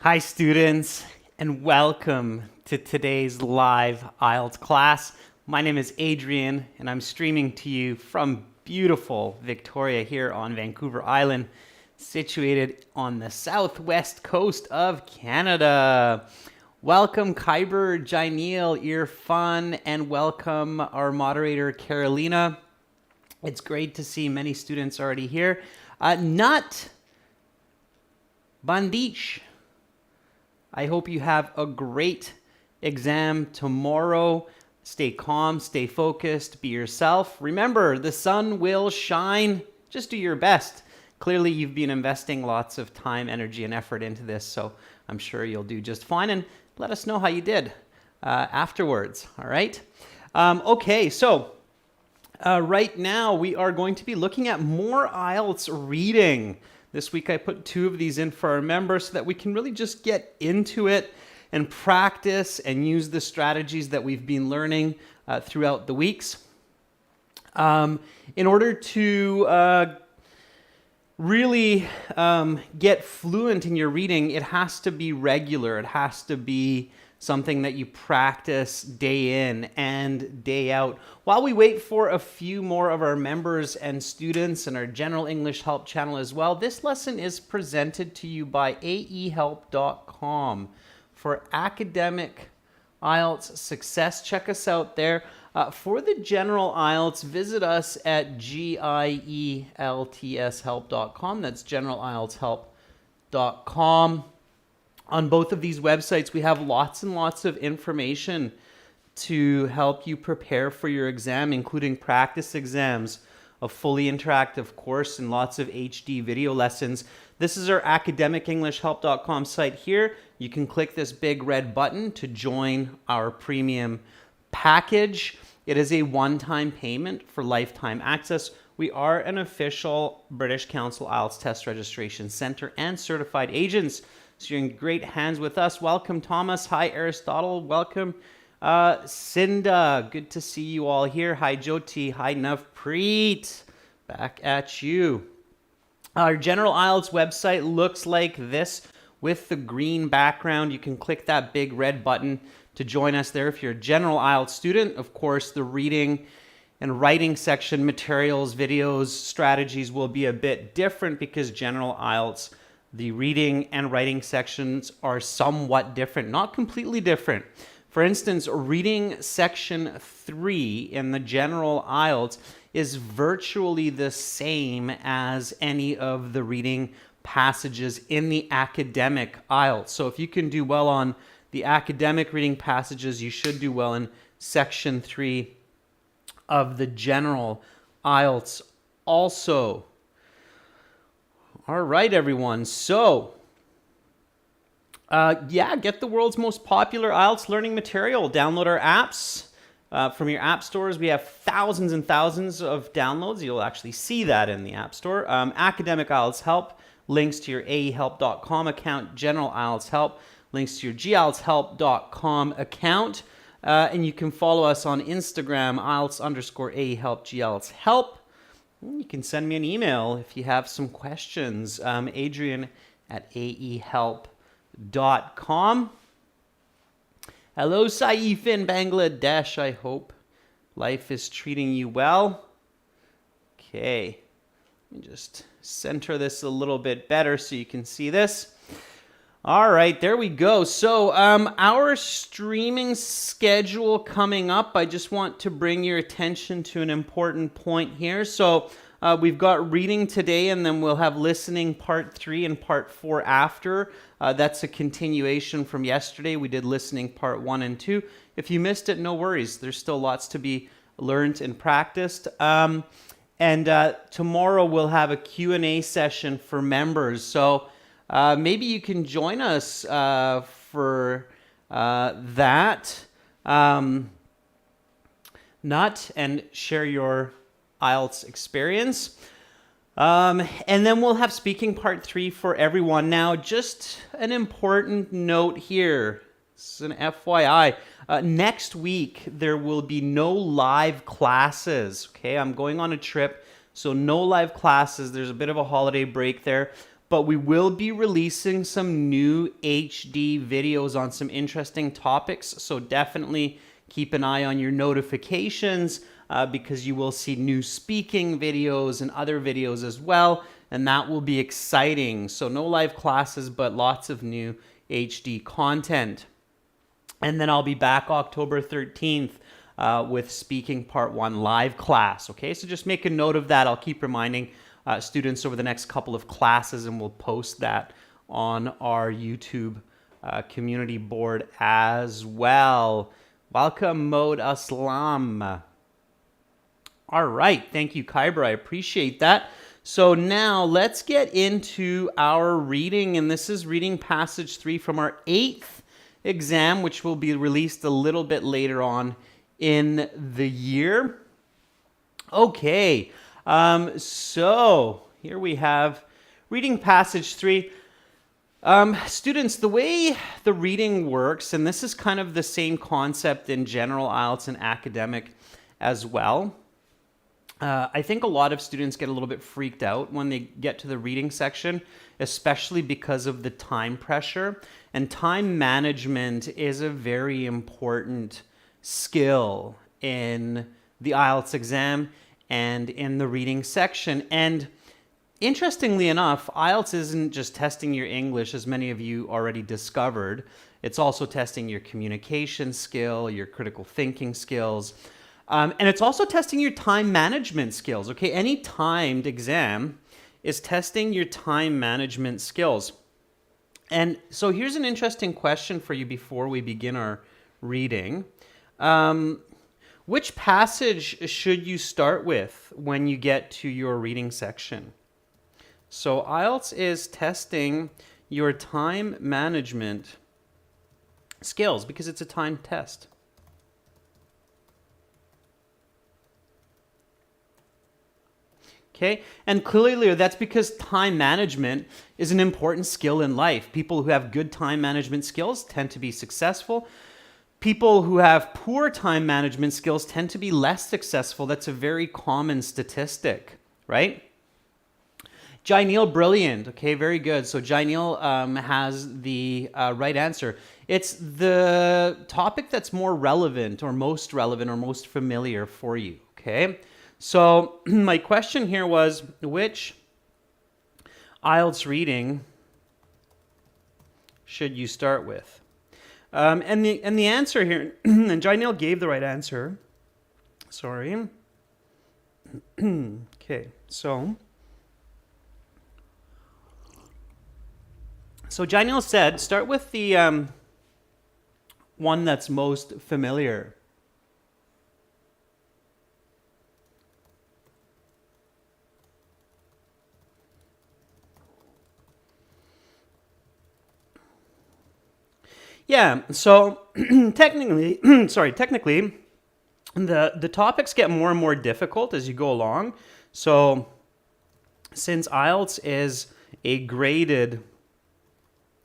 Hi students, and welcome to today's live Ielts class. My name is Adrian, and I'm streaming to you from beautiful Victoria here on Vancouver Island, situated on the southwest coast of Canada. Welcome Kyber, Jaineel, Irfan, and welcome our moderator Carolina. It's great to see many students already here. Nut Bandish, I hope you have a great exam tomorrow. Stay calm, stay focused, be yourself. Remember, the sun will shine. Just do your best. Clearly, you've been investing lots of time, energy, and effort into this, so I'm sure you'll do just fine. And let us know how you did afterwards, all right? Okay, so right now we are going to be looking at more Ielts reading. This week I put 2 of these in for our members so that we can really just get into it and practice and use the strategies that we've been learning throughout the weeks. In order to really get fluent in your reading, it has to be regular. It has to be something that you practice day in and day out. While we wait for a few more of our members and students and our general English help channel as well, this lesson is presented to you by aehelp.com for academic Ielts success. Check us out there. For the general Ielts, visit us at gieltshelp.com. That's generalieltshelp.com. On both of these websites, we have lots and lots of information to help you prepare for your exam, including practice exams, a fully interactive course, and lots of HD video lessons. This is our academicenglishhelp.com site here. You can click this big red button to join our premium package. It is a one-time payment for lifetime access. We are an official British Council IELTS Test Registration Center and certified agents. So you're in great hands with us. Welcome, Thomas. Hi, Aristotle. Welcome, Cinda. Good to see you all here. Hi, Jyoti. Hi, Navpreet. Back at you. Our General Ielts website looks like this with the green background. You can click that big red button to join us there if you're a General Ielts student. Of course, the reading and writing section, materials, videos, strategies will be a bit different because General Ielts, the reading and writing sections are somewhat different, not completely different. For instance, reading section 3 in the General Ielts is virtually the same as any of the reading passages in the academic Ielts. So if you can do well on the academic reading passages, you should do well in section 3 of the General Ielts also. All right, everyone. So, get the world's most popular IELTS learning material. Download our apps from your app stores. We have thousands and thousands of downloads. You'll actually see that in the app store. Academic IELTS Help, links to your aehelp.com account. General IELTS Help, links to your gieltshelp.com account. And you can follow us on Instagram, IELTS_aehelp, gieltshelp. You can send me an email if you have some questions. Adrian at aehelp.com. Hello, Saif in Bangladesh. I hope life is treating you well. Okay, let me just center this a little bit better so you can see this. All right, there we go. So our streaming schedule coming up, I just want to bring your attention to an important point here. So we've got reading today, and then we'll have listening part 3 and part 4 after. That's a continuation from yesterday. We did listening part 1 and 2. If you missed it, no worries. There's still lots to be learned and practiced. And tomorrow we'll have a Q&A session for members. So maybe you can join us for that, Nut, and share your IELTS experience. And then we'll have speaking part 3 for everyone. Now, just an important note here. This is an FYI. Next week, there will be no live classes. Okay, I'm going on a trip, so no live classes. There's a bit of a holiday break there. but we will be releasing some new HD videos on some interesting topics. So definitely keep an eye on your notifications because you will see new speaking videos and other videos as well. And that will be exciting. So no live classes, but lots of new HD content. And then I'll be back October 13th with Speaking Part 1 live class. Okay, so just make a note of that. I'll keep reminding students over the next couple of classes, and we'll post that on our YouTube community board as well. Welcome, Mod Aslam. All right, thank you, Kyber. I appreciate that. So now let's get into our reading, and this is reading passage 3 from our 8th exam, which will be released a little bit later on in the year. Okay, so here we have reading passage 3. Students, the way the reading works, and this is kind of the same concept in general IELTS and academic as well. I think a lot of students get a little bit freaked out when they get to the reading section, especially because of the time pressure. And time management is a very important skill in the IELTS exam and in the reading section. And interestingly enough, IELTS isn't just testing your English, as many of you already discovered. It's also testing your communication skill, your critical thinking skills. And it's also testing your time management skills, okay? Any timed exam is testing your time management skills. And so here's an interesting question for you before we begin our reading. Which passage should you start with when you get to your reading section? So IELTS is testing your time management skills because it's a timed test. Okay, and clearly that's because time management is an important skill in life. People who have good time management skills tend to be successful. People who have poor time management skills tend to be less successful. That's a very common statistic, right? Jaineel, brilliant. Okay, very good. So Jaineel has the right answer. It's the topic that's more relevant or most familiar for you, okay? So my question here was, which IELTS reading should you start with? And the answer here, and Jaineel gave the right answer. Sorry. Okay, so Jaineel said, start with the one that's most familiar. Yeah, so technically, the topics get more and more difficult as you go along. So since IELTS is a graded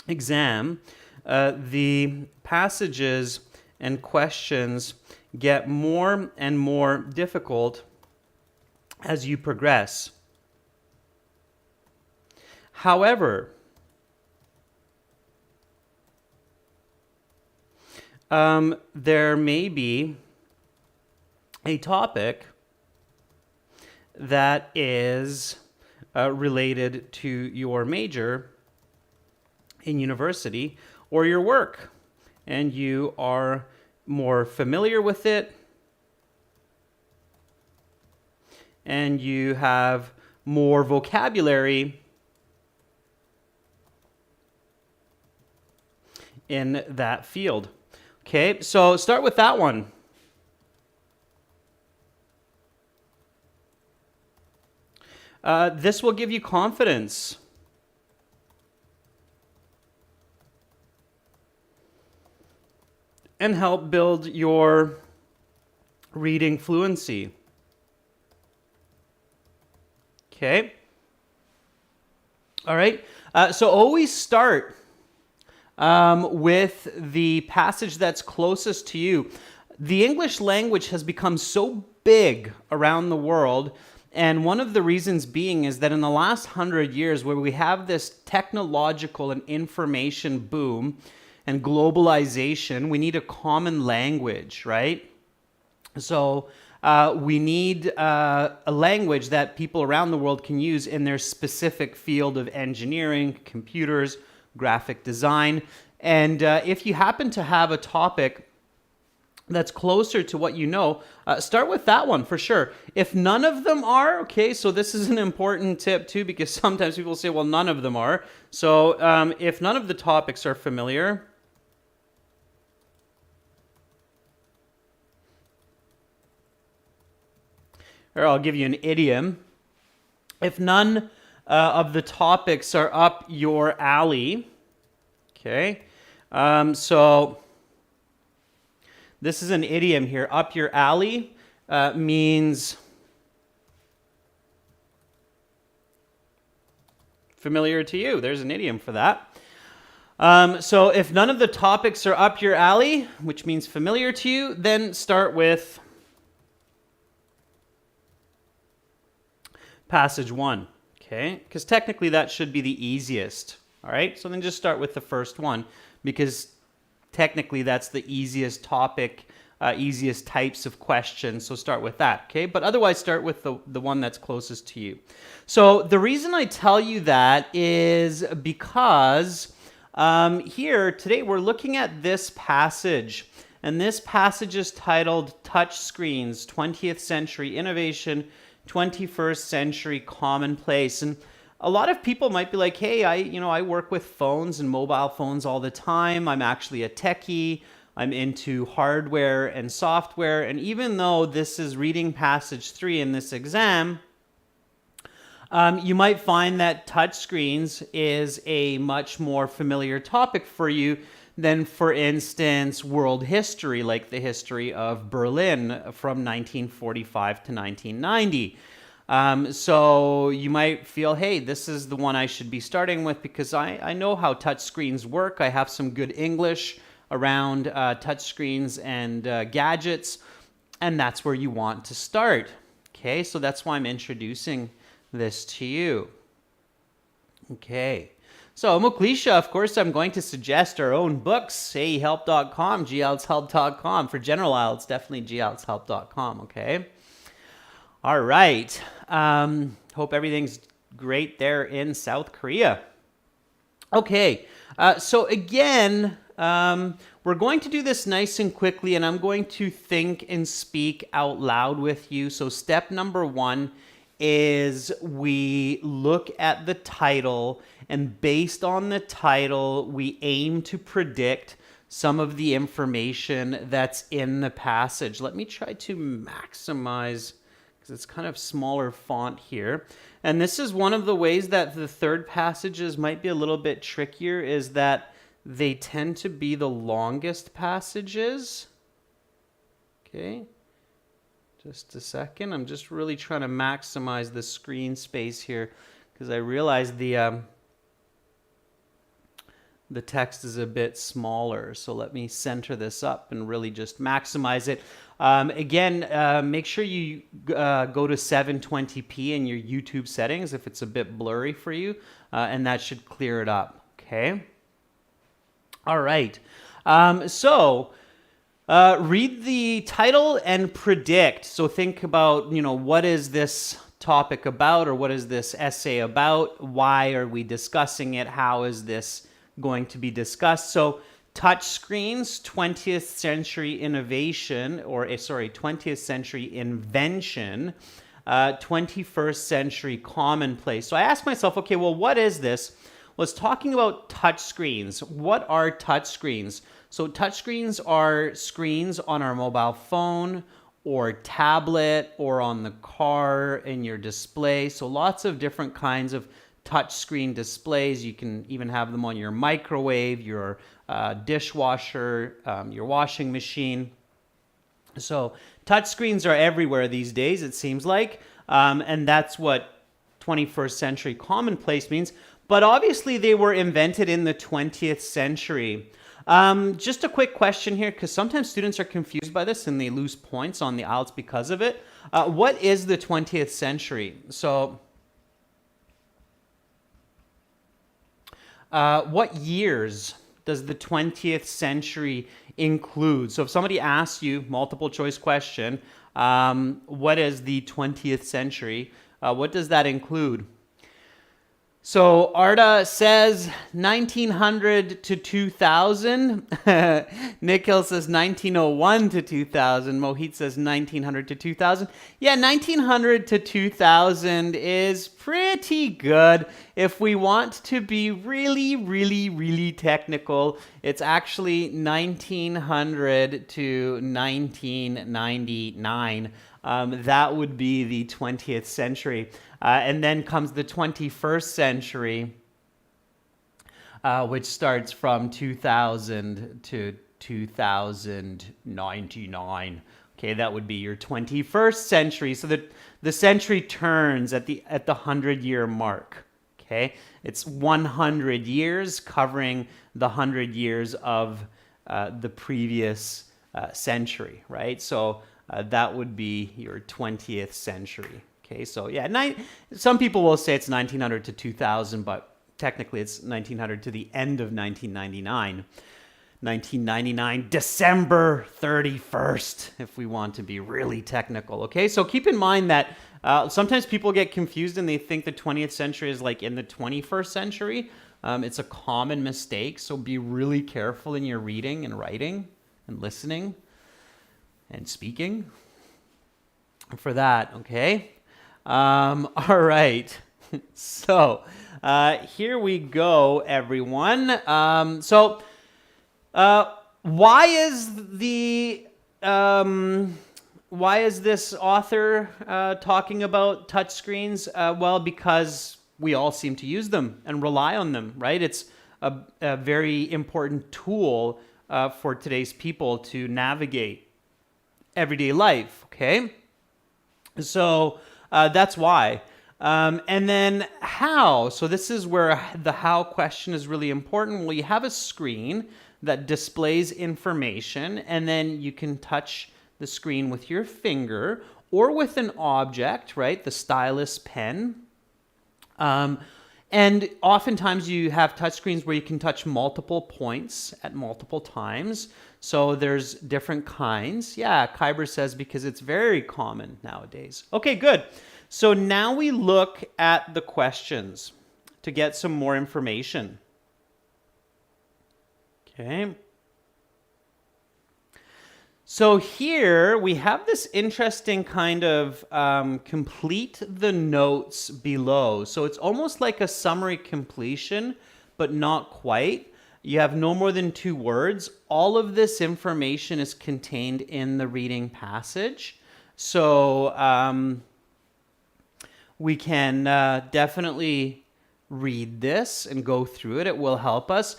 exam, the passages and questions get more and more difficult as you progress. However, there may be a topic that is related to your major in university or your work, and you are more familiar with it, and you have more vocabulary in that field. Okay, so start with that one. This will give you confidence. And help build your reading fluency. Okay. All right. So always start with the passage that's closest to you. The English language has become so big around the world And one of the reasons being is that in the last 100 years, where we have this technological and information boom and globalization, we need a common language, right? So we need a language that people around the world can use in their specific field of engineering, computers, graphic design. And if you happen to have a topic that's closer to what you know, start with that one for sure. If none of them are, okay, so this is an important tip too, because sometimes people say, well, none of them are. So if none of the topics are familiar, or I'll give you an idiom. If none of the topics are up your alley, okay, so this is an idiom here. Up your alley means familiar to you. There's an idiom for that. So if none of the topics are up your alley, which means familiar to you, then start with passage 1, okay? Because technically that should be the easiest, all right? So then just start with the first one, because technically that's the easiest topic, easiest types of questions, so start with that, okay? But otherwise start with the one that's closest to you. So the reason I tell you that is because here today we're looking at this passage, and this passage is titled Touchscreens, 20th Century Innovation, 21st Century Commonplace. And a lot of people might be like, hey, I work with phones and mobile phones all the time. I'm actually a techie. I'm into hardware and software. And even though this is reading passage 3 in this exam, you might find that touchscreens is a much more familiar topic for you than, for instance, world history, like the history of Berlin from 1945 to 1990. So you might feel, hey, this is the one I should be starting with because I know how touchscreens work. I have some good English around touchscreens and gadgets, and that's where you want to start. Okay, so that's why I'm introducing this to you. Okay. So, Muklisha, of course, I'm going to suggest our own books, help.com, gieltshelp.com. For general IELTS, definitely gieltshelp.com, okay? All right. Hope everything's great there in South Korea. Okay. So, again, we're going to do this nice and quickly, and I'm going to think and speak out loud with you. So, step number 1 is we look at the title, and based on the title, we aim to predict some of the information that's in the passage. Let me try to maximize, because it's kind of smaller font here. And this is one of the ways that the third passages might be a little bit trickier, is that they tend to be the longest passages. Okay. Just a second. I'm just really trying to maximize the screen space here because I realize the text is a bit smaller. So let me center this up and really just maximize it. Again, make sure you go to 720p in your YouTube settings if it's a bit blurry for you, and that should clear it up. Okay. All right. Read the title and predict. So think about, what is this topic about, or what is this essay about? Why are we discussing it? How is this going to be discussed? So touchscreens, 20th century innovation, 20th century invention, 21st century commonplace. So I asked myself, okay, well, what is this? Well, it's talking about touchscreens. What are touchscreens? So touchscreens are screens on our mobile phone or tablet or on the car in your display. So lots of different kinds of touchscreen displays. You can even have them on your microwave, your dishwasher, your washing machine. So touchscreens are everywhere these days, it seems like. And that's what 21st century commonplace means. But obviously they were invented in the 20th century. Just a quick question here, because sometimes students are confused by this and they lose points on the IELTS because of it. What is the 20th century? So, what years does the 20th century include? So if somebody asks you, multiple choice question, what is the 20th century? What does that include? So Arda says 1900 to 2000. Nikhil says 1901 to 2000. Mohit says 1900 to 2000. Yeah, 1900 to 2000 is pretty good. If we want to be really, really, really technical, it's actually 1900 to 1999. That would be the 20th century. And then comes the 21st century, which starts from 2000 to 2099. Okay, that would be your 21st century. So the century turns at the 100-year mark. Okay, it's 100 years covering the 100 years of the previous century, right? So that would be your 20th century. Okay, so yeah, some people will say it's 1900 to 2000, but technically it's 1900 to the end of 1999. 1999, December 31st, if we want to be really technical. Okay, so keep in mind that sometimes people get confused and they think the 20th century is like in the 21st century. It's a common mistake, so be really careful in your reading and writing and listening and speaking for that, okay? All right. So here we go, everyone. Why is this author talking about touchscreens? Well, because we all seem to use them and rely on them, right? It's a very important tool for today's people to navigate everyday life, okay? So that's why. And then how? So this is where the how question is really important. Well, you have a screen that displays information, and then you can touch the screen with your finger or with an object, right? The stylus pen. And oftentimes you have touchscreens where you can touch multiple points at multiple times. So there's different kinds. Yeah, Kyber says because it's very common nowadays. Okay, good. So now we look at the questions to get some more information. Okay. So here we have this interesting kind of complete the notes below. So it's almost like a summary completion, but not quite. You have no more than 2 words. All of this information is contained in the reading passage. So we can definitely read this and go through it. It will help us.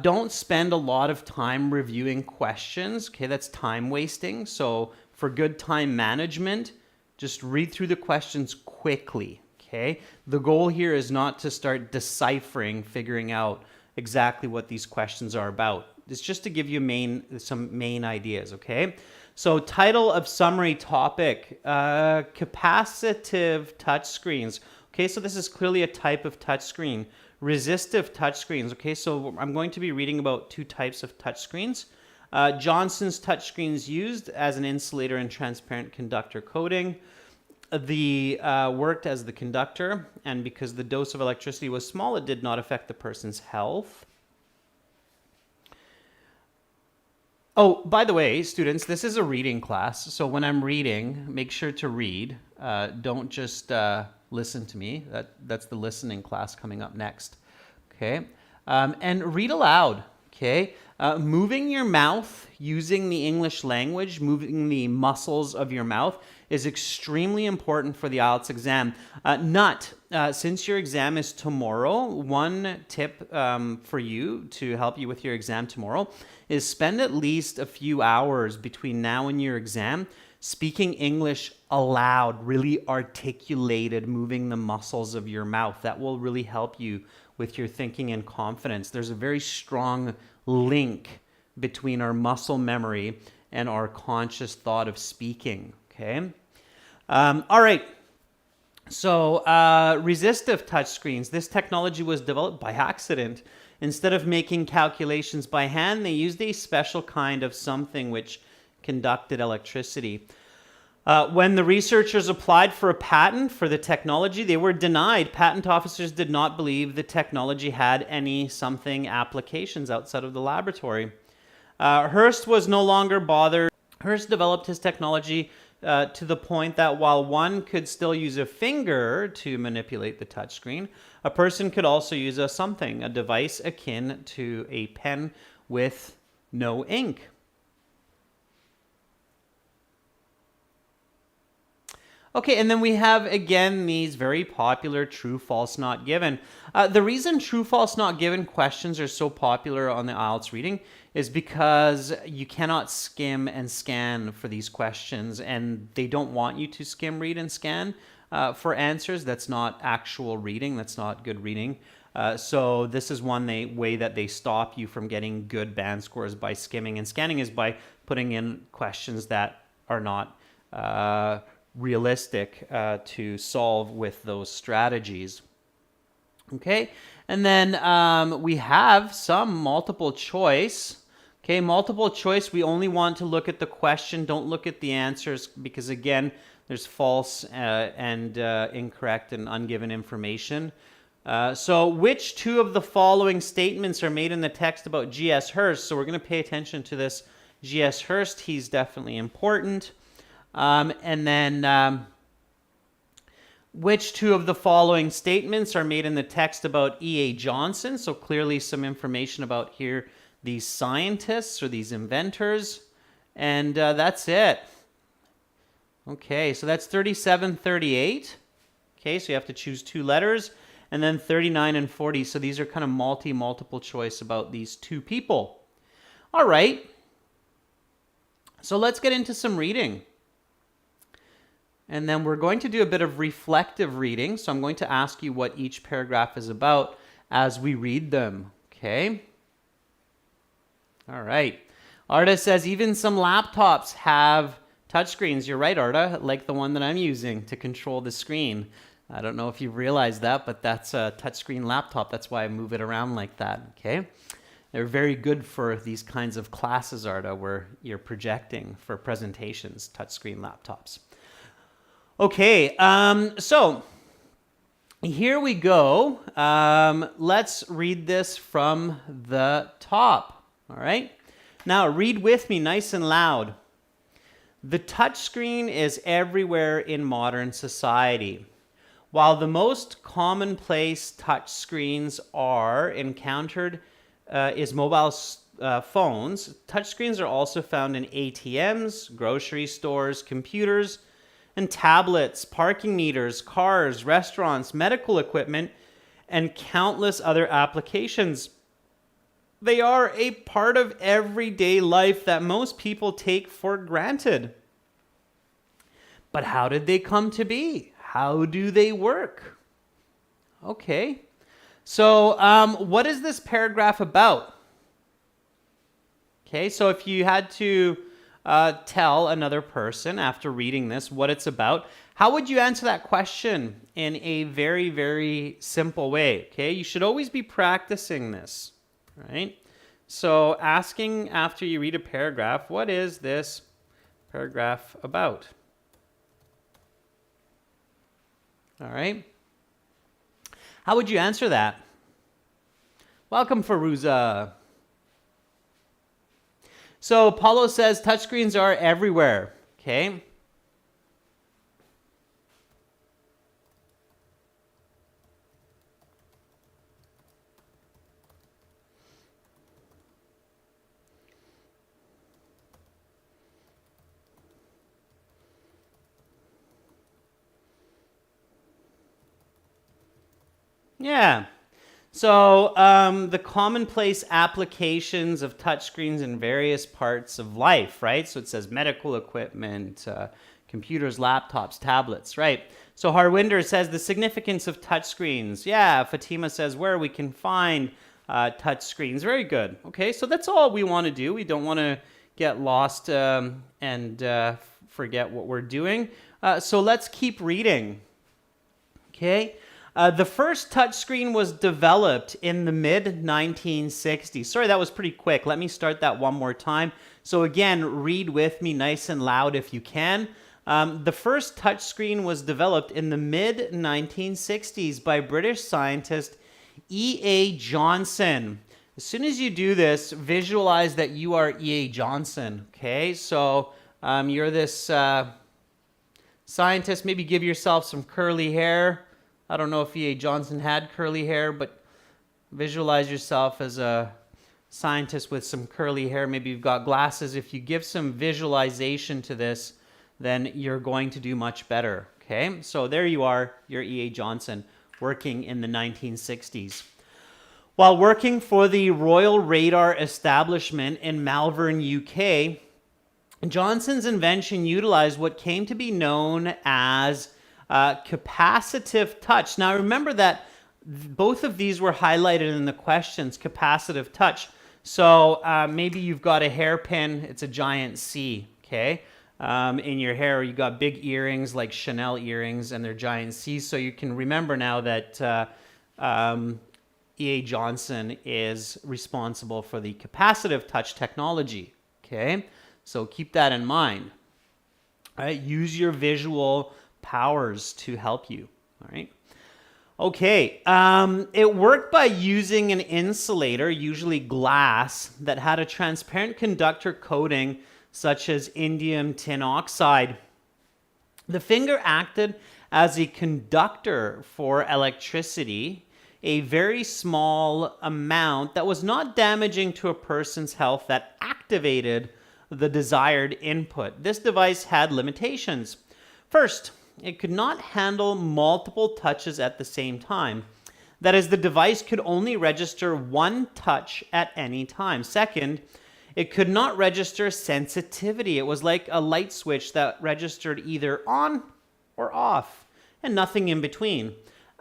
Don't spend a lot of time reviewing questions. Okay, that's time wasting. So for good time management, just read through the questions quickly. Okay, the goal here is not to start deciphering, figuring out exactly what these questions are about. It's just to give you some main ideas. Okay, so title of summary topic: capacitive touchscreens. Okay, so this is clearly a type of touchscreen. Resistive touchscreens. Okay, so I'm going to be reading about 2 types of touchscreens. Johnson's touchscreens used as an insulator and transparent conductor coating. The worked as the conductor, and because the dose of electricity was small, it did not affect the person's health. Oh, by the way, students, this is a reading class, so when I'm reading, make sure to read. Don't just listen to me. That's the listening class coming up next. Okay, and read aloud. Okay, moving your mouth using the English language, moving the muscles of your mouth is extremely important for the Ielts exam. Since your exam is tomorrow, one tip for you to help you with your exam tomorrow is spend at least a few hours between now and your exam speaking English aloud, really articulated, moving the muscles of your mouth. That will really help you with your thinking and confidence. There's a very strong link between our muscle memory and our conscious thought of speaking, okay? All right. So resistive touchscreens. This technology was developed by accident. Instead of making calculations by hand, they used a special kind of something which conducted electricity. When the researchers applied for a patent for the technology, they were denied. Patent officers did not believe the technology had any something applications outside of the laboratory. Hearst was no longer bothered. Hearst developed his technology to the point that while one could still use a finger to manipulate the touchscreen, a person could also use a device akin to a pen with no ink. Okay, and then we have, again, these very popular true, false, not given. The reason true, false, not given questions are so popular on the IELTS reading is because you cannot skim and scan for these questions, and they don't want you to skim, read, and scan for answers. That's not actual reading. That's not good reading. So this is one way that they stop you from getting good band scores by skimming, and scanning is by putting in questions that are not realistic to solve with those strategies. Okay, and then we have some multiple choice. Okay, multiple choice, we only want to look at the question, don't look at the answers, because again, there's false and incorrect and ungiven information. So which two of the following statements are made in the text about G.S. Hearst? So we're going to pay attention to this G.S. Hearst. He's definitely important. And then which two of the following statements are made in the text about E.A. Johnson? So clearly some information about here these scientists or these inventors. And that's it. Okay, so that's 37, 38. Okay, so you have to choose two letters. And then 39 and 40. So these are kind of multiple choice about these two people. All right. So let's get into some reading. And then we're going to do a bit of reflective reading. So I'm going to ask you what each paragraph is about as we read them. Okay? All right. Arda says, even some laptops have touchscreens. You're right, Arda, like the one that I'm using to control the screen. I don't know if you've realized that, but that's a touchscreen laptop. That's why I move it around like that. Okay? They're very good for these kinds of classes, Arda, where you're projecting for presentations, touchscreen laptops. Okay, so here we go. Let's read this from the top. All right. Now read with me nice and loud. The touchscreen is everywhere in modern society. While the most commonplace touchscreens are encountered is mobile phones, touchscreens are also found in ATMs, grocery stores, computers, and tablets, parking meters, cars, restaurants, medical equipment, and countless other applications. They are a part of everyday life that most people take for granted. But how did they come to be? How do they work? Okay. So what is this paragraph about? Okay, so if you had to tell another person after reading this what it's about, how would you answer that question in a very, very simple way? Okay, you should always be practicing this, right? So asking after you read a paragraph, what is this paragraph about? All right. How would you answer that? Welcome, Faruza. So Paulo says touchscreens are everywhere. Okay. Yeah. So the commonplace applications of touchscreens in various parts of life, right? So it says medical equipment, computers, laptops, tablets, right? So Harwinder says the significance of touchscreens. Yeah, Fatima says where we can find touchscreens. Very good. Okay, so that's all we want to do. We don't want to get lost and forget what we're doing. So let's keep reading. Okay. The first touchscreen was developed in the mid-1960s. Sorry, that was pretty quick. Let me start that one more time. So again, read with me nice and loud if you can. The first touchscreen was developed in the mid-1960s by British scientist E.A. Johnson. As soon as you do this, visualize that you are E.A. Johnson. Okay, so you're this scientist. Maybe give yourself some curly hair. I don't know if E.A. Johnson had curly hair, but visualize yourself as a scientist with some curly hair. Maybe you've got glasses. If you give some visualization to this, then you're going to do much better. Okay, so there you are, you're E.A. Johnson, working in the 1960s. While working for the Royal Radar Establishment in Malvern, UK, Johnson's invention utilized what came to be known as capacitive touch. Now remember that both of these were highlighted in the questions, capacitive touch. So maybe you've got a hairpin, it's a giant C, okay? In your hair, you got big earrings like Chanel earrings and they're giant C's. So you can remember now that E.A. Johnson is responsible for the capacitive touch technology, okay? So keep that in mind. All right, use your visual powers to help you, all right? Okay, it worked by using an insulator, usually glass, that had a transparent conductor coating such as indium tin oxide. The finger acted as a conductor for electricity, a very small amount that was not damaging to a person's health that activated the desired input. This device had limitations. First, it could not handle multiple touches at the same time. That is, the device could only register one touch at any time. Second, it could not register sensitivity. It was like a light switch that registered either on or off, and nothing in between.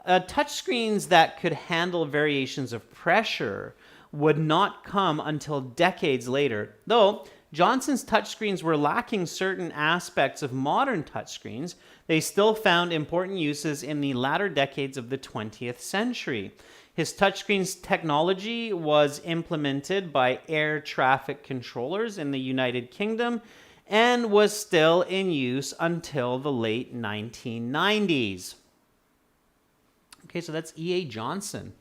Touchscreens that could handle variations of pressure would not come until decades later. Though Johnson's touchscreens were lacking certain aspects of modern touchscreens, they still found important uses in the latter decades of the 20th century. His touchscreens technology was implemented by air traffic controllers in the United Kingdom and was still in use until the late 1990s. Okay, so that's E.A. Johnson.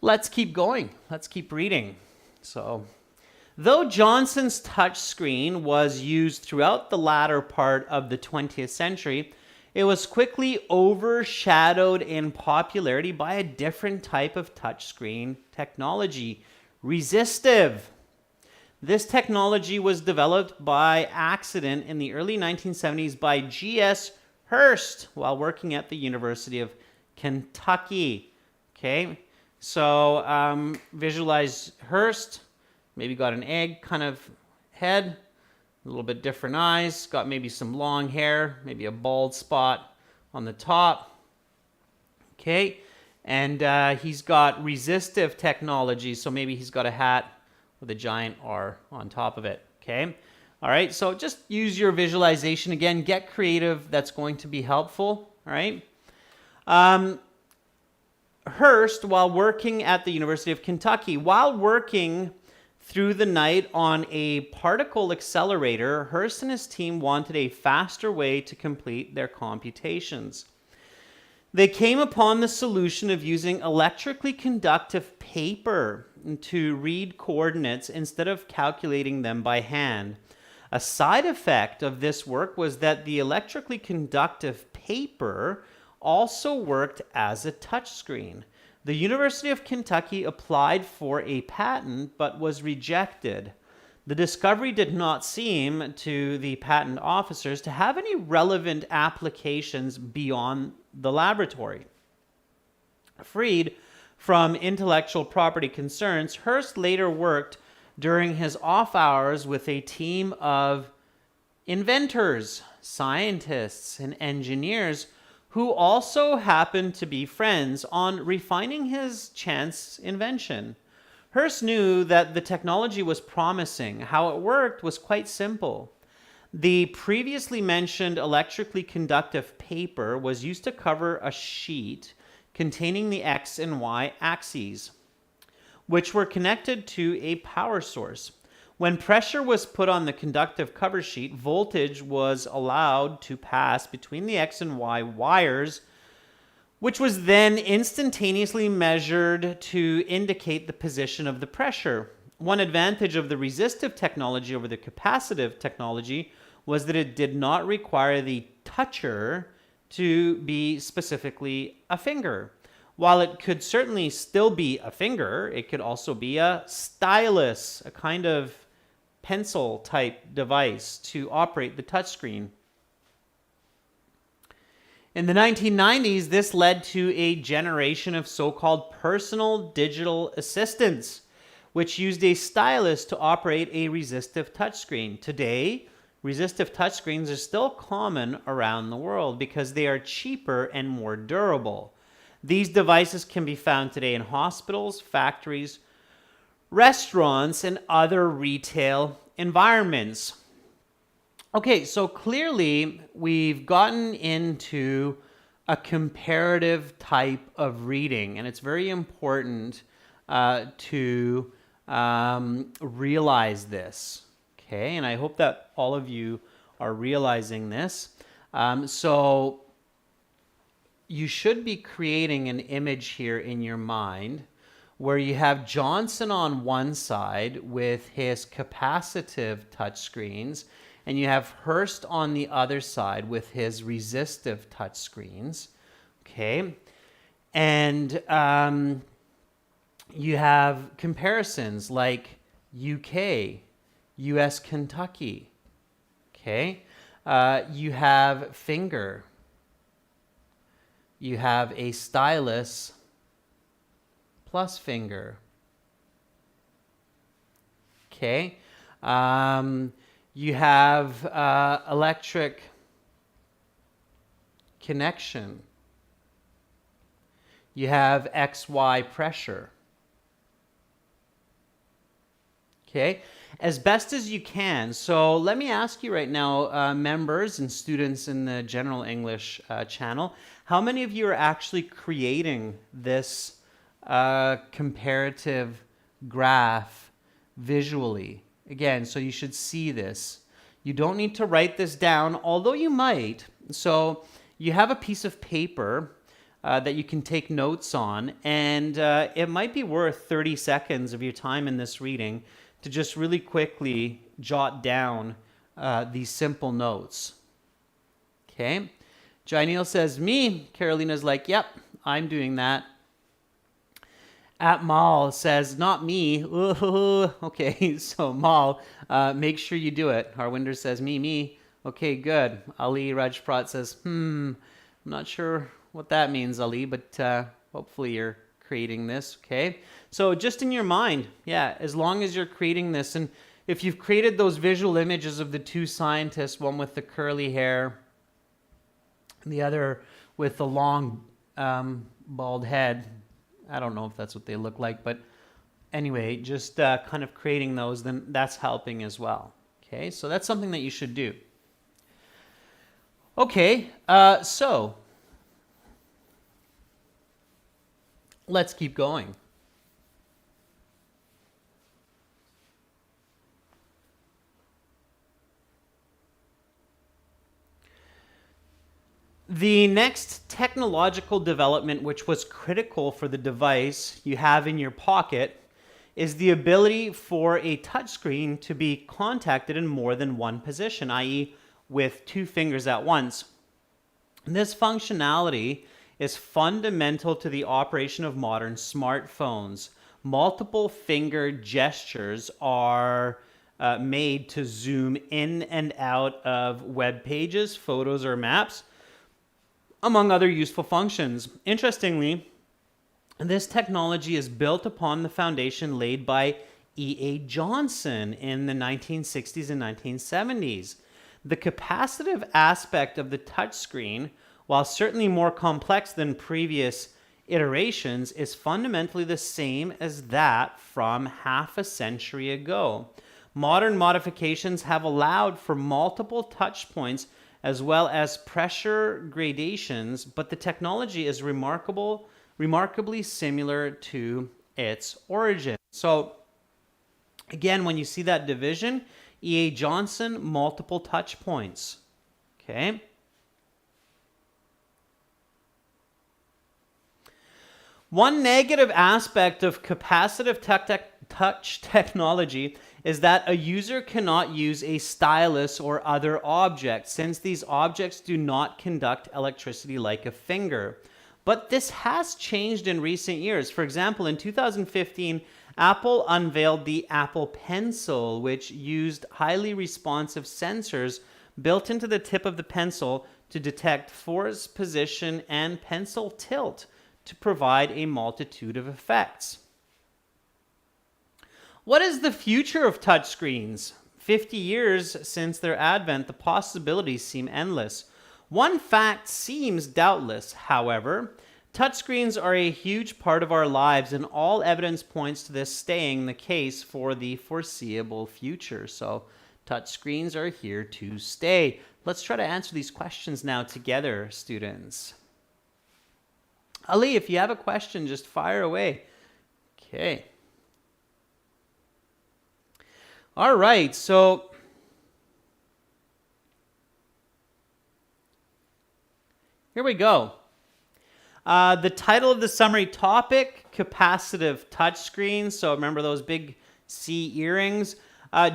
Let's keep going. Let's keep reading. So, though Johnson's touchscreen was used throughout the latter part of the 20th century, it was quickly overshadowed in popularity by a different type of touchscreen technology, resistive. This technology was developed by accident in the early 1970s by G.S. Hurst while working at the University of Kentucky. Okay, so visualize Hurst. Maybe got an egg kind of head, a little bit different eyes, got maybe some long hair, maybe a bald spot on the top. Okay, and he's got resistive technology, so maybe he's got a hat with a giant R on top of it. Okay, all right, so just use your visualization again, get creative, that's going to be helpful. All right. Hurst, while working at the University of Kentucky, while working through the night on a particle accelerator, Hurst and his team wanted a faster way to complete their computations. They came upon the solution of using electrically conductive paper to read coordinates instead of calculating them by hand. A side effect of this work was that the electrically conductive paper also worked as a touchscreen. The University of Kentucky applied for a patent but was rejected. The discovery did not seem to the patent officers to have any relevant applications beyond the laboratory. Freed from intellectual property concerns, Hurst later worked during his off hours with a team of inventors, scientists, and engineers who also happened to be friends, on refining his chance invention. Hearst knew that the technology was promising. How it worked was quite simple. The previously mentioned electrically conductive paper was used to cover a sheet containing the X and Y axes, which were connected to a power source. When pressure was put on the conductive cover sheet, voltage was allowed to pass between the X and Y wires, which was then instantaneously measured to indicate the position of the pressure. One advantage of the resistive technology over the capacitive technology was that it did not require the toucher to be specifically a finger. While it could certainly still be a finger, it could also be a stylus, a kind of pencil type device to operate the touchscreen. In the 1990s, this led to a generation of so-called personal digital assistants, which used a stylus to operate a resistive touchscreen. Today, resistive touchscreens are still common around the world because they are cheaper and more durable. These devices can be found today in hospitals, factories, restaurants, and other retail environments. Okay, so clearly we've gotten into a comparative type of reading, and it's very important to realize this. Okay, and I hope that all of you are realizing this. So you should be creating an image here in your mind where you have Johnson on one side with his capacitive touchscreens, and you have Hearst on the other side with his resistive touchscreens. Okay, and you have comparisons like UK, US Kentucky. Okay, you have finger. You have a stylus plus finger. Okay. You have electric connection. You have XY pressure. Okay. As best as you can. So let me ask you right now, members and students in the General English channel, how many of you are actually creating this comparative graph visually? Again, so you should see this. You don't need to write this down, although you might. So you have a piece of paper that you can take notes on, and it might be worth 30 seconds of your time in this reading to just really quickly jot down these simple notes. Okay? Janelle says, me. Carolina's like, yep, I'm doing that. At Mal says, not me. Ooh, okay, so Mal, make sure you do it. Harwinder says, me. Okay, good. Ali Rajprat says, I'm not sure what that means, Ali, but hopefully you're creating this, okay? So just in your mind, yeah, as long as you're creating this, and if you've created those visual images of the two scientists, one with the curly hair, and the other with the long bald head, I don't know if that's what they look like, but anyway, just kind of creating those, then that's helping as well. Okay, so that's something that you should do. Okay, so let's keep going. The next technological development, which was critical for the device you have in your pocket, is the ability for a touchscreen to be contacted in more than one position, i.e. with two fingers at once. This functionality is fundamental to the operation of modern smartphones. Multiple finger gestures are made to zoom in and out of web pages, photos, or maps, among other useful functions. Interestingly, this technology is built upon the foundation laid by E.A. Johnson in the 1960s and 1970s. The capacitive aspect of the touchscreen while certainly more complex than previous iterations, is fundamentally the same as that from half a century ago. Modern modifications have allowed for multiple touch points as well as pressure gradations, but the technology is remarkably similar to its origin. So again, when you see that division, E.A. Johnson, multiple touch points. Okay. One negative aspect of capacitive touch technology is that a user cannot use a stylus or other object, since these objects do not conduct electricity like a finger. But this has changed in recent years. For example, in 2015, Apple unveiled the Apple Pencil, which used highly responsive sensors built into the tip of the pencil to detect force, position, and pencil tilt to provide a multitude of effects. What is the future of touchscreens? 50 years since their advent, the possibilities seem endless. One fact seems doubtless, however. Touchscreens are a huge part of our lives, and all evidence points to this staying the case for the foreseeable future. So, touchscreens are here to stay. Let's try to answer these questions now together, students. Ali, if you have a question, just fire away. Okay. All right, so here we go. The title of the summary topic, capacitive touchscreens. So remember those big C earrings.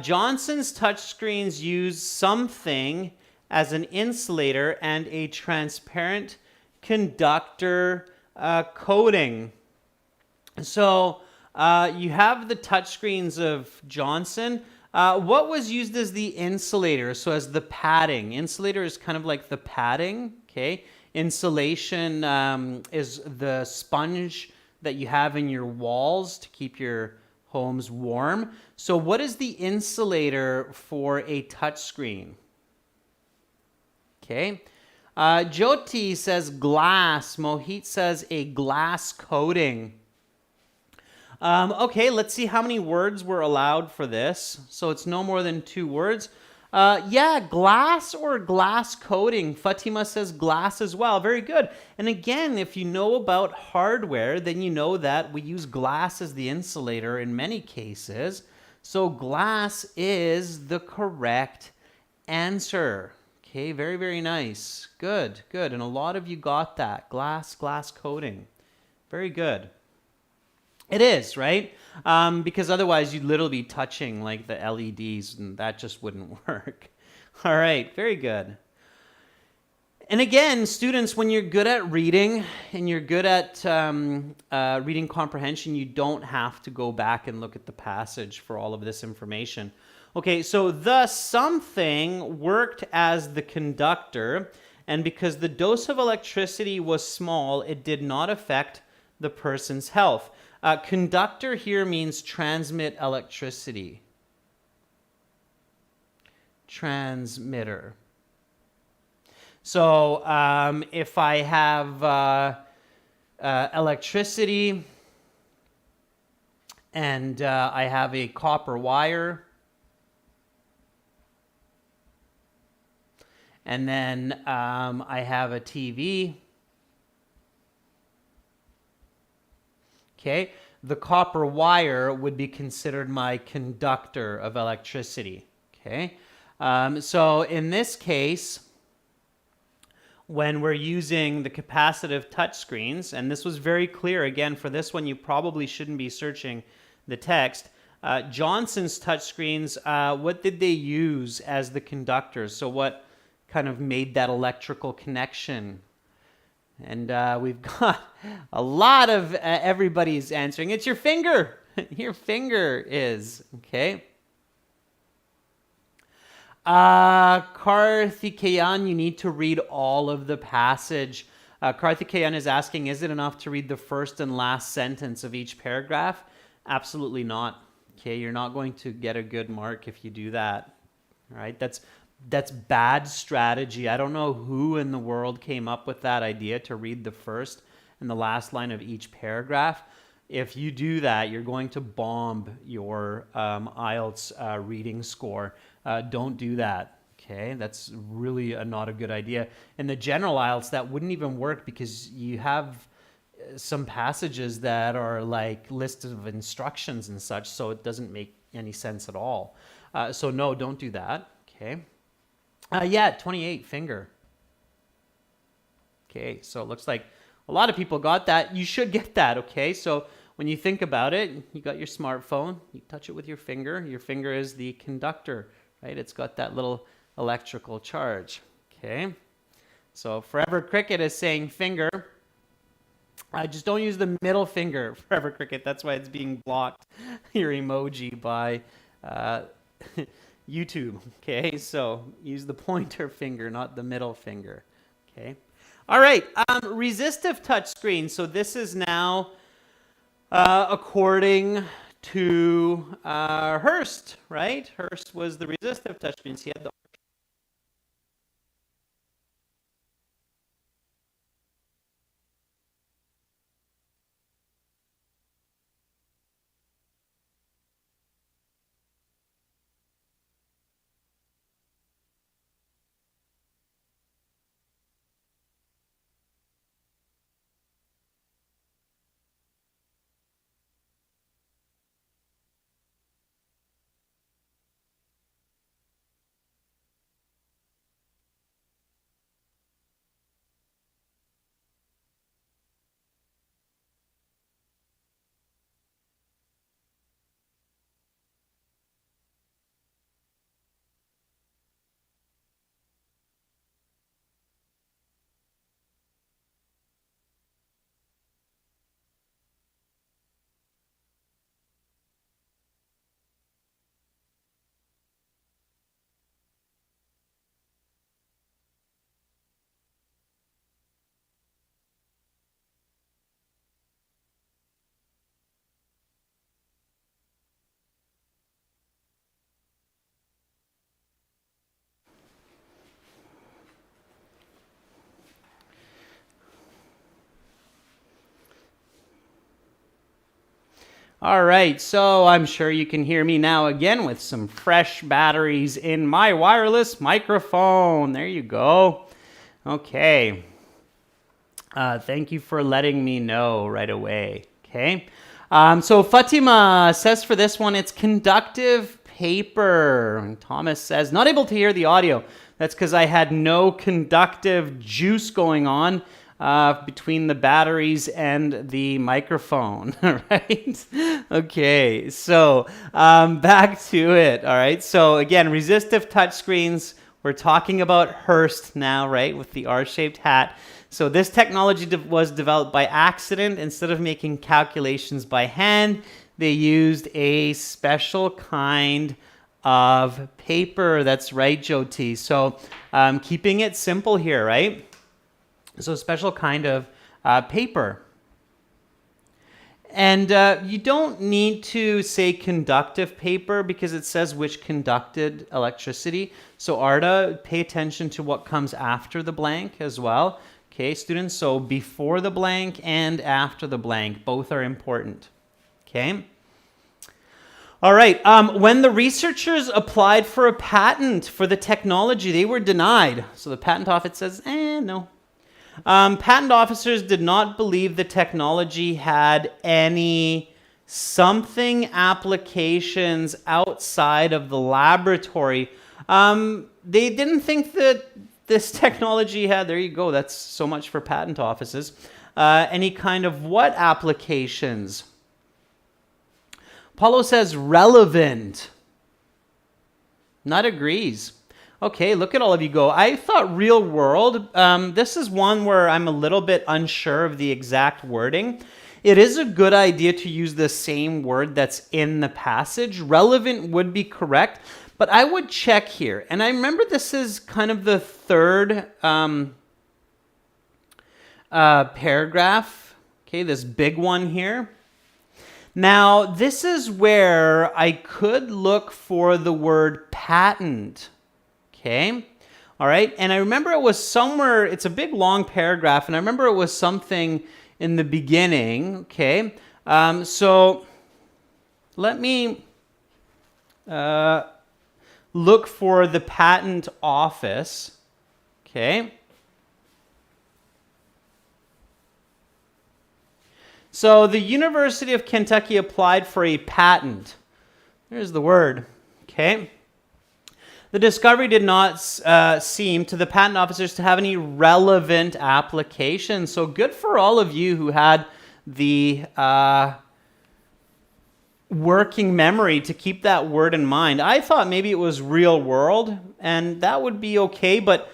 Johnson's touchscreens use something as an insulator and a transparent conductor coating. So you have the touchscreens of Johnson. What was used as the insulator? So as the padding. Insulator is kind of like the padding, okay? Insulation is the sponge that you have in your walls to keep your homes warm. So what is the insulator for a touchscreen? Okay. Jyoti says glass. Mohit says a glass coating. Okay, let's see how many words were allowed for this. So it's no more than 2 words. Yeah, glass or glass coating. Fatima says glass as well. Very good. And again, if you know about hardware, then you know that we use glass as the insulator in many cases. So glass is the correct answer. Okay, very, very nice. Good, good. And a lot of you got that. Glass coating. Very good. It is, right? Because otherwise you'd literally be touching like the LEDs and that just wouldn't work. All right, very good. And again, students, when you're good at reading and you're good at reading comprehension, you don't have to go back and look at the passage for all of this information. Okay, so the something worked as the conductor, and because the dose of electricity was small, it did not affect the person's health. Conductor here means transmit electricity. Transmitter. So if I have electricity and I have a copper wire, and then I have a TV. Okay, the copper wire would be considered my conductor of electricity. Okay, so in this case, when we're using the capacitive touchscreens, and this was very clear, again, for this one, you probably shouldn't be searching the text. Johnson's touchscreens, what did they use as the conductors? So what kind of made that electrical connection? And we've got a lot of everybody's answering. It's your finger. Your finger is, okay? Karthikeyan, you need to read all of the passage. Karthikeyan is asking, is it enough to read the first and last sentence of each paragraph? Absolutely not. Okay, you're not going to get a good mark if you do that. All right, that's That's bad strategy. I don't know who in the world came up with that idea to read the first and the last line of each paragraph. If you do that, you're going to bomb your Ielts reading score. Don't do that. Okay, that's really not a good idea. In the general Ielts, that wouldn't even work because you have some passages that are like lists of instructions and such, so it doesn't make any sense at all. So no, don't do that. Okay. Yeah, 28, finger. Okay, so it looks like a lot of people got that. You should get that, okay? So when you think about it, you got your smartphone, you touch it with your finger. Your finger is the conductor, right? It's got that little electrical charge, okay? So Forever Cricket is saying finger. Just don't use the middle finger, Forever Cricket. That's why it's being blocked, your emoji, by YouTube. Okay, so use the pointer finger, not the middle finger. Okay. All right. Resistive touchscreen. So this is now according to Hurst, right? Hurst was the resistive touchscreen. So he had the All right, so I'm sure you can hear me now again with some fresh batteries in my wireless microphone. There you go. Okay. Thank you for letting me know right away. Okay. So Fatima says for this one, it's conductive paper. And Thomas says, not able to hear the audio. That's because I had no conductive juice going on between the batteries and the microphone. All right. Okay. So back to it. All right. So again, resistive touchscreens. We're talking about Hurst now, right, with the R-shaped hat. So this technology was developed by accident. Instead of making calculations by hand, they used a special kind of paper. That's right, Jyoti. So keeping it simple here, right? So special kind of paper. And you don't need to say conductive paper because it says which conducted electricity. So Arda, pay attention to what comes after the blank as well. Okay, students, so before the blank and after the blank, both are important. Okay. All right, when the researchers applied for a patent for the technology, they were denied. So the patent office says, no. Patent officers did not believe the technology had any something applications outside of the laboratory. They didn't think that this technology had, there you go, that's so much for patent offices, any kind of what applications? Paulo says relevant. Not agrees. Okay, look at all of you go. I thought real world. This is one where I'm a little bit unsure of the exact wording. It is a good idea to use the same word that's in the passage. Relevant would be correct, but I would check here. And I remember this is kind of the third paragraph. Okay, this big one here. Now, this is where I could look for the word patent. Okay. All right. And I remember it was somewhere, it's a big long paragraph, and I remember it was something in the beginning. Okay. So let me look for the patent office. Okay. So the University of Kentucky applied for a patent. There's the word. Okay. The discovery did not seem to the patent officers to have any relevant application. So good for all of you who had the working memory to keep that word in mind. I thought maybe it was real world, and that would be okay, but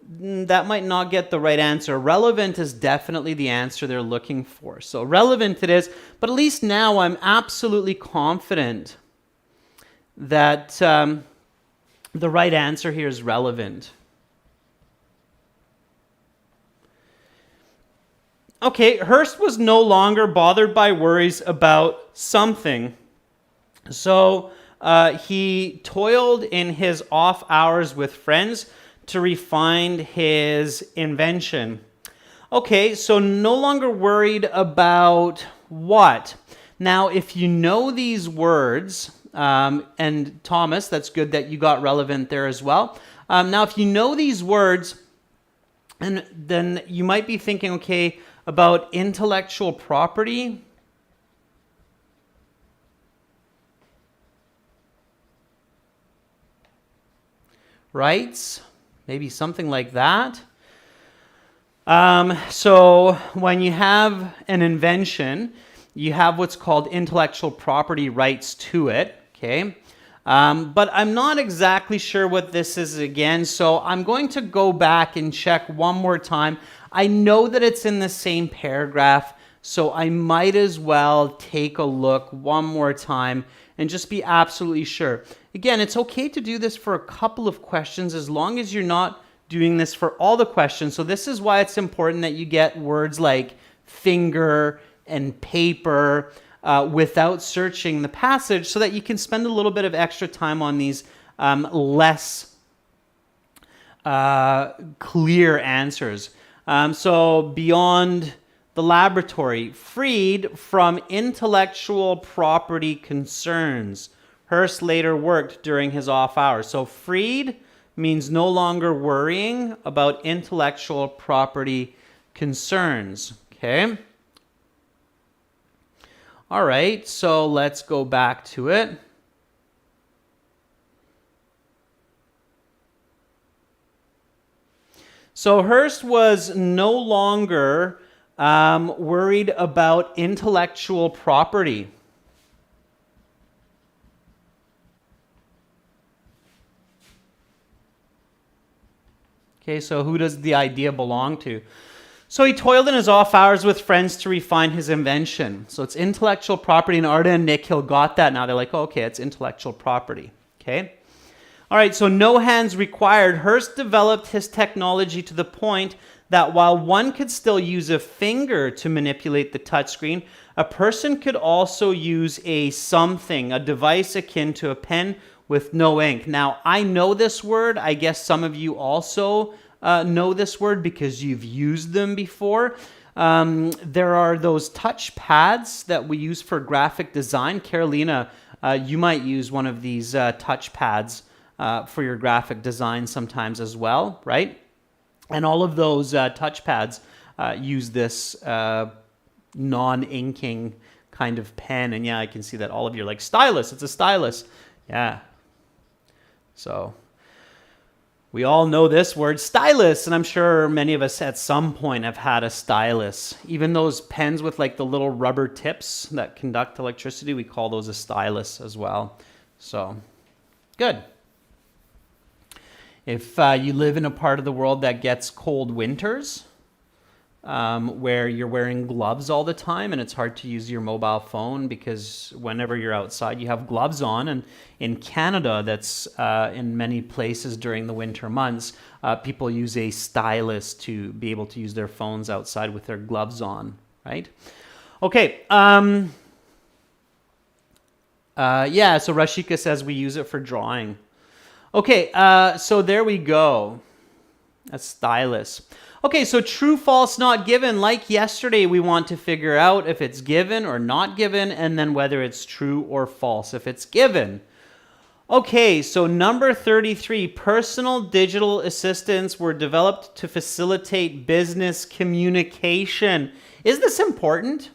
that might not get the right answer. Relevant is definitely the answer they're looking for. So relevant it is, but at least now I'm absolutely confident that the right answer here is relevant. Okay, Hearst was no longer bothered by worries about something. So he toiled in his off hours with friends to refine his invention. Okay, so no longer worried about what? Now, if you know these words, and Thomas, that's good that you got relevant there as well. Now, if you know these words, and then you might be thinking, okay, about intellectual property. Rights, maybe something like that. So when you have an invention, you have what's called intellectual property rights to it, okay? But I'm not exactly sure what this is again, so I'm going to go back and check one more time. I know that it's in the same paragraph, so I might as well take a look one more time and just be absolutely sure. Again, it's okay to do this for a couple of questions as long as you're not doing this for all the questions. So this is why it's important that you get words like finger and paper without searching the passage so that you can spend a little bit of extra time on these less clear answers. So beyond the laboratory, freed from intellectual property concerns. Hearst later worked during his off hours. So freed means no longer worrying about intellectual property concerns. Okay? All right, so let's go back to it. So Hearst was no longer worried about intellectual property. Okay, so who does the idea belong to? So he toiled in his off hours with friends to refine his invention. So it's intellectual property, and Arda and Nick Hill got that now. They're like, oh, okay, it's intellectual property. Okay? All right, so no hands required. Hearst developed his technology to the point that while one could still use a finger to manipulate the touchscreen, a person could also use a device akin to a pen with no ink. Now, I know this word. I guess some of you also know this word because you've used them before. There are those touch pads that we use for graphic design. Carolina, you might use one of these touch pads for your graphic design sometimes as well, right? And all of those touch pads use this non-inking kind of pen. And yeah, I can see that all of you are like, stylus, it's a stylus. Yeah. So we all know this word, stylus, and I'm sure many of us at some point have had a stylus. Even those pens with like the little rubber tips that conduct electricity, we call those a stylus as well. So, good. If you live in a part of the world that gets cold winters, where you're wearing gloves all the time and it's hard to use your mobile phone because whenever you're outside you have gloves on, and in Canada that's in many places during the winter months, people use a stylus to be able to use their phones outside with their gloves on, right? Okay. So Rashika says we use it for drawing. Okay, so there we go. A stylus. Okay, so true, false, not given. Like yesterday, we want to figure out if it's given or not given, and then whether it's true or false if it's given. Okay, so number 33, personal digital assistants were developed to facilitate business communication. Is this important?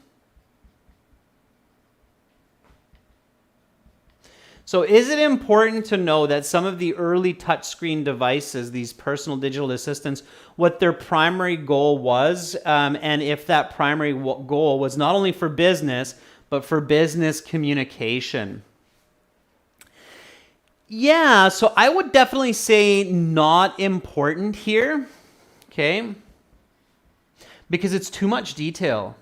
So is it important to know that some of the early touchscreen devices, these personal digital assistants, what their primary goal was, and if that primary goal was not only for business, but for business communication? Yeah, so I would definitely say not important here, okay? Because it's too much detail.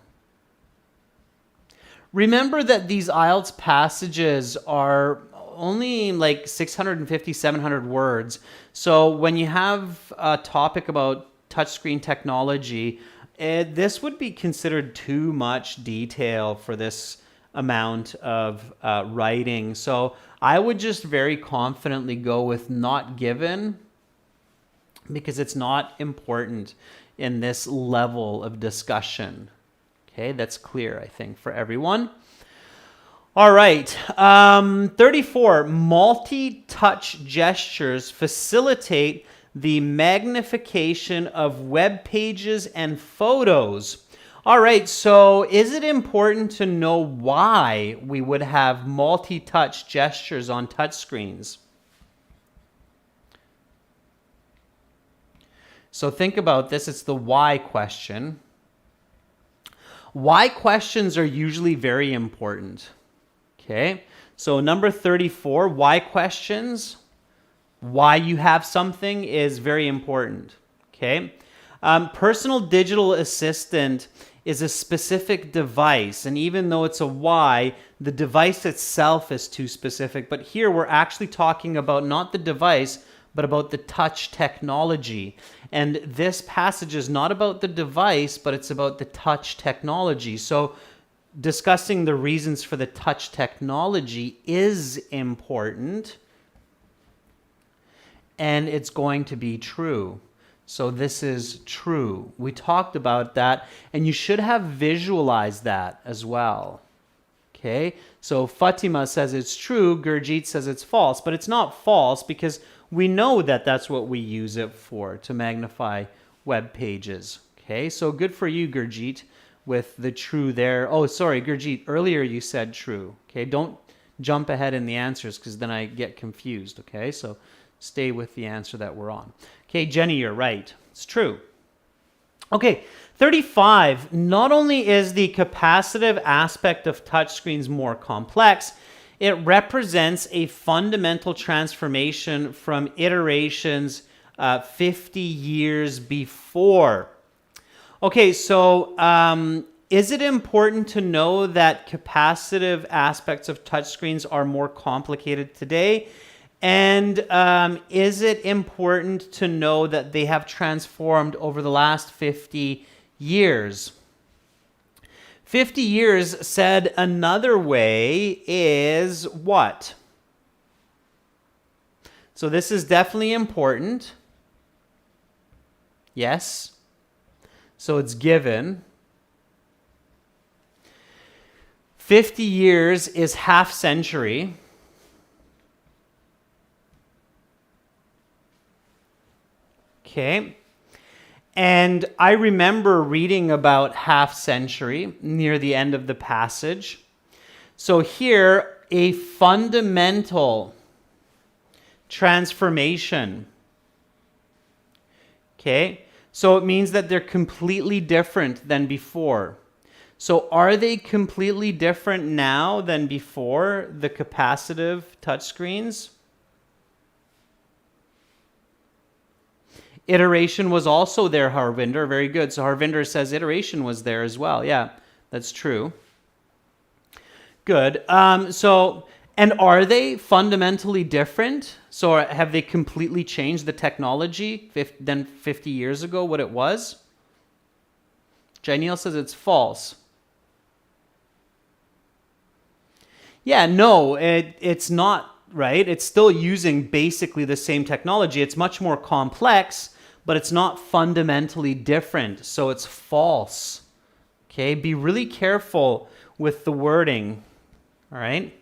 Remember that these Ielts passages are only like 650, 700 words. So when you have a topic about touchscreen technology, this would be considered too much detail for this amount of writing. So I would just very confidently go with not given because it's not important in this level of discussion. Okay, that's clear, I think, for everyone. All right, 34, multi-touch gestures facilitate the magnification of web pages and photos. All right, so is it important to know why we would have multi-touch gestures on touchscreens? So think about this, it's the why question. Why questions are usually very important. Okay, so number 34, why questions, why you have something is very important. Okay, personal digital assistant is a specific device, and even though it's a why, the device itself is too specific. But here we're actually talking about not the device, but about the touch technology. And this passage is not about the device, but it's about the touch technology. So discussing the reasons for the touch technology is important, and it's going to be true. So this is true. We talked about that, and you should have visualized that as well. Okay, so Fatima says it's true, Gurjeet says it's false, but it's not false because we know that that's what we use it for, to magnify web pages. Okay, so good for you, Gurjeet, with the true there. Oh, sorry, Gurjeet, earlier you said true. Okay, don't jump ahead in the answers because then I get confused. Okay, so stay with the answer that we're on. Okay, Jenny, you're right. It's true. Okay, 35. Not only is the capacitive aspect of touchscreens more complex, it represents a fundamental transformation from iterations 50 years before. Okay, so is it important to know that capacitive aspects of touchscreens are more complicated today? And is it important to know that they have transformed over the last 50 years? 50 years, said another way, is what? So this is definitely important. Yes. So it's given. 50 years is half century. Okay. And I remember reading about half century near the end of the passage. So here, a fundamental transformation. Okay. So it means that they're completely different than before. So are they completely different now than before, the capacitive touchscreens? Iteration was also there, Harvinder. Very good. So Harvinder says iteration was there as well. Yeah, that's true. Good. And are they fundamentally different? So have they completely changed the technology than 50 years ago, what it was? Janelle says it's false. Yeah, no, it's not right? It's still using basically the same technology. It's much more complex, but it's not fundamentally different. So it's false. Okay, be really careful with the wording. All right.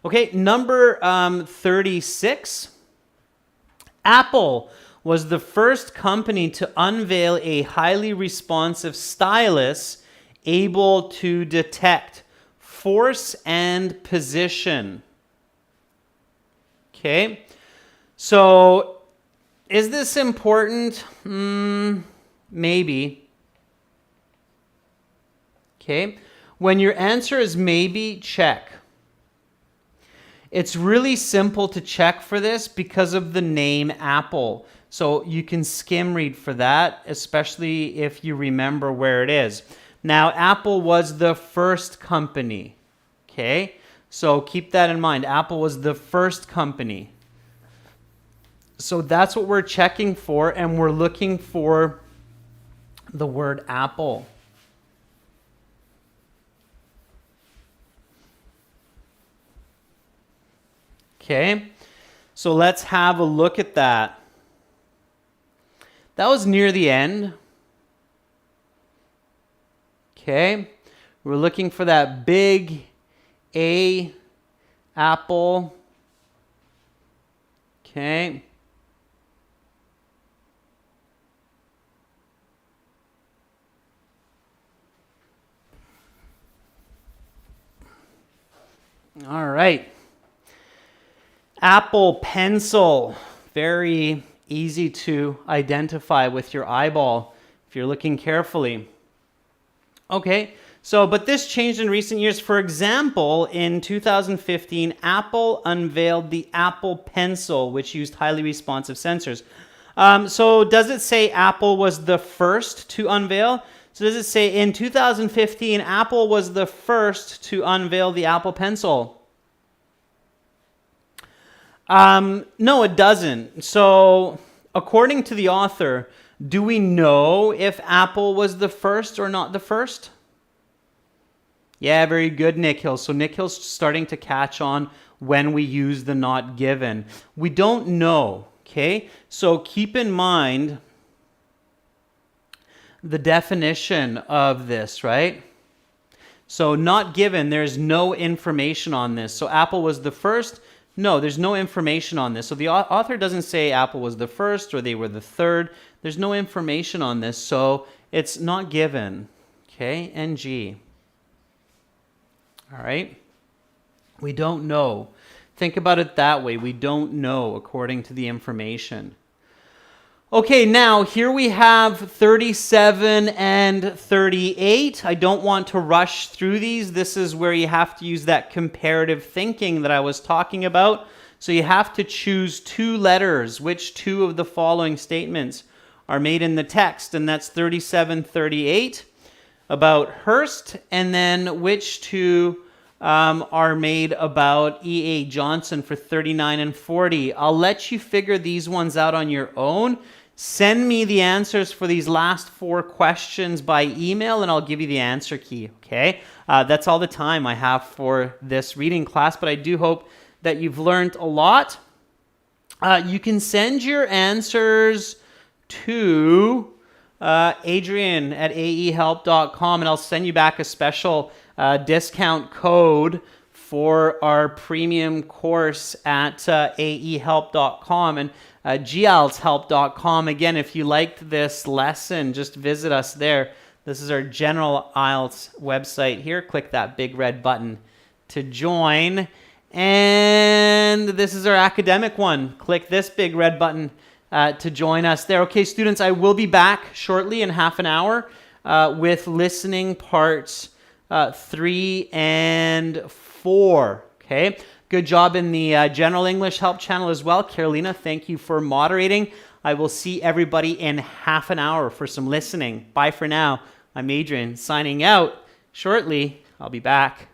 Okay, number 36. Apple was the first company to unveil a highly responsive stylus able to detect force and position. Okay, so is this important? Maybe. Okay, when your answer is maybe, check. It's really simple to check for this because of the name Apple. So you can skim read for that, especially if you remember where it is. Now, Apple was the first company. Okay? So keep that in mind. Apple was the first company. So that's what we're checking for, and we're looking for the word Apple. Okay, so let's have a look at that. That was near the end. Okay, we're looking for that big A, Apple. Okay. All right. Apple Pencil, very easy to identify with your eyeball if you're looking carefully. Okay, so but this changed in recent years. For example, in 2015, Apple unveiled the Apple Pencil, which used highly responsive sensors. So does it say Apple was the first to unveil? So does it say in 2015, Apple was the first to unveil the Apple Pencil? No, it doesn't. So, according to the author, do we know if Apple was the first or not the first? Yeah, very good, Nick Hill. So Nick Hill's starting to catch on when we use the not given. We don't know, okay? So keep in mind the definition of this, right? So not given, there's no information on this. So Apple was the first. No, there's no information on this. So the author doesn't say Apple was the first or they were the third. There's no information on this, so it's not given. Okay, NG. All right? We don't know. Think about it that way. We don't know according to the information. Okay, now here we have 37 and 38. I don't want to rush through these. This is where you have to use that comparative thinking that I was talking about. So you have to choose two letters. Which two of the following statements are made in the text? And that's 37, 38 about Hearst. And then which two are made about E.A. Johnson for 39 and 40. I'll let you figure these ones out on your own. Send me the answers for these last four questions by email, and I'll give you the answer key, okay? That's all the time I have for this reading class, but I do hope that you've learned a lot. You can send your answers to Adrian at aehelp.com, and I'll send you back a special discount code for our premium course at aehelp.com and gieltshelp.com. Again, if you liked this lesson, just visit us there. This is our general IELTS website here. Click that big red button to join. And this is our academic one. Click this big red button to join us there. Okay, students, I will be back shortly in half an hour with listening parts 3 and 4. Okay, good job in the General English Help channel as well. Carolina, thank you for moderating. I will see everybody in half an hour for some listening. Bye for now. I'm Adrian, signing out shortly. I'll be back.